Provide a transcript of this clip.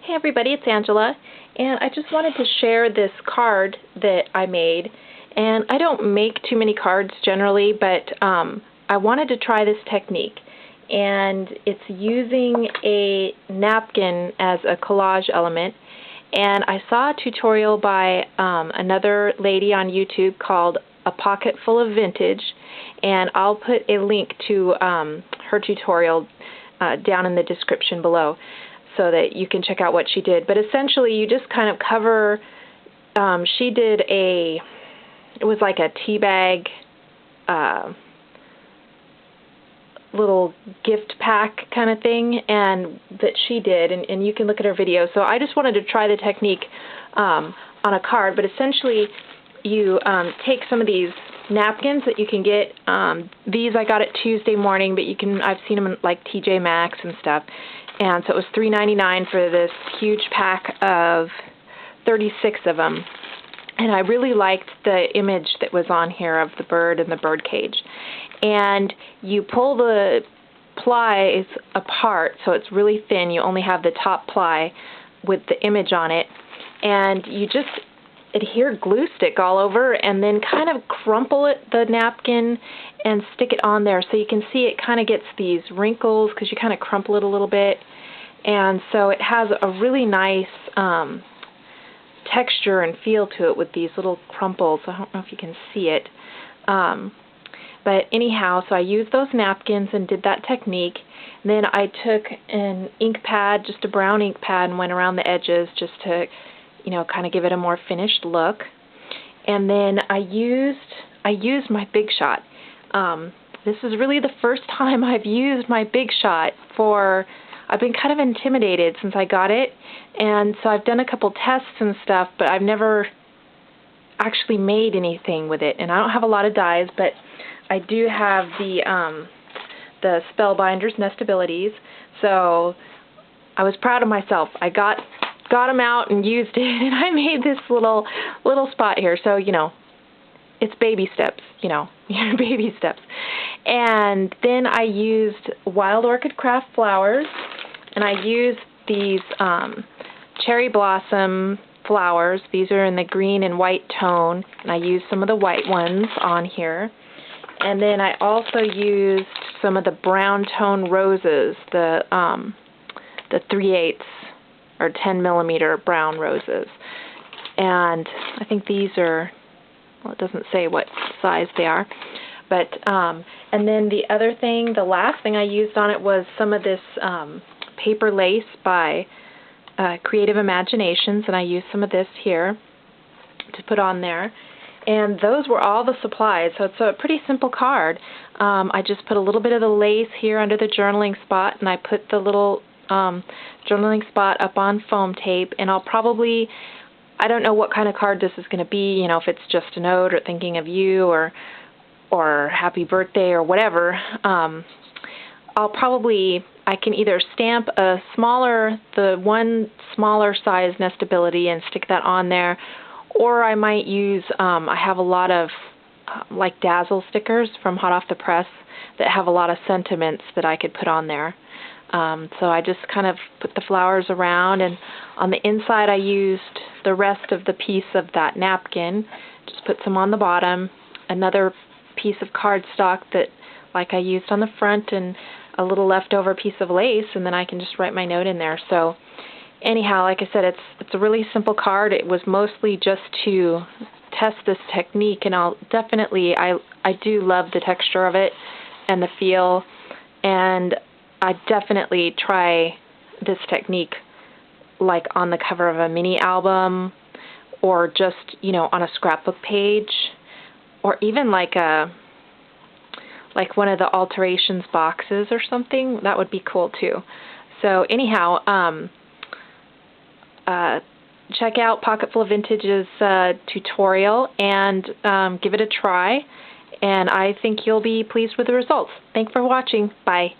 Hey everybody, it's Angela, and I just wanted to share this card that I made. And I don't make too many cards generally, but I wanted to try this technique. And it's using a napkin as a collage element. And I saw a tutorial by another lady on YouTube called A Pocketfullofvintage, and I'll put a link to her tutorial down in the description below, so that you can check out what she did. But essentially, you just kind of cover, she did it was like a tea bag, little gift pack kind of thing, and that she did, and you can look at her video. So I just wanted to try the technique on a card, but essentially, you take some of these napkins that you can get. These I got at Tuesday Morning, but I've seen them in like TJ Maxx and stuff. And so it was $3.99 for this huge pack of 36 of them. And I really liked the image that was on here of the bird and the bird cage. And you pull the plies apart so it's really thin. You only have the top ply with the image on it. And you just adhere glue stick all over and then kind of crumple the napkin and stick it on there, so you can see it kind of gets these wrinkles because you kind of crumple it a little bit, and so it has a really nice texture and feel to it with these little crumples. I don't know if you can see it, but anyhow, so I used those napkins and did that technique. And then I took an ink pad, just a brown ink pad, and went around the edges just to kind of give it a more finished look. And then I used my Big Shot. This is really the first time I've used my Big Shot I've been kind of intimidated since I got it, and so I've done a couple tests and stuff, but I've never actually made anything with it. And I don't have a lot of dies, but I do have the Spellbinders Nestabilities, so I was proud of myself. I got them out and used it, and I made this little spot here. So, it's baby steps, baby steps. And then I used Wild Orchid Craft flowers, and I used these cherry blossom flowers. These are in the green and white tone, and I used some of the white ones on here. And then I also used some of the brown tone roses, the 3/8 or 10 millimeter brown roses. And I think these are, well, it doesn't say what size they are. But, and then the other thing, the last thing I used on it was some of this paper lace by Creative Imaginations, and I used some of this here to put on there. And those were all the supplies, so it's a pretty simple card. I just put a little bit of the lace here under the journaling spot, and I put the little journaling spot up on foam tape, and I'll probably, I don't know what kind of card this is going to be, if it's just a note or thinking of you or happy birthday or whatever. I can either stamp the one smaller size nestability and stick that on there, or I might use, I have a lot of like Dazzle stickers from Hot Off the Press that have a lot of sentiments that I could put on there. So I just kind of put the flowers around, and on the inside I used the rest of the piece of that napkin, just put some on the bottom, another piece of cardstock that like I used on the front, and a little leftover piece of lace, and then I can just write my note in there. So anyhow, like I said, it's a really simple card. It was mostly just to test this technique, and I do love the texture of it and the feel, and I definitely try this technique like on the cover of a mini album, or just, on a scrapbook page, or even like one of the alterations boxes or something. That would be cool too. So anyhow, check out Pocketfullofvintage's tutorial and give it a try, and I think you'll be pleased with the results. Thanks for watching. Bye.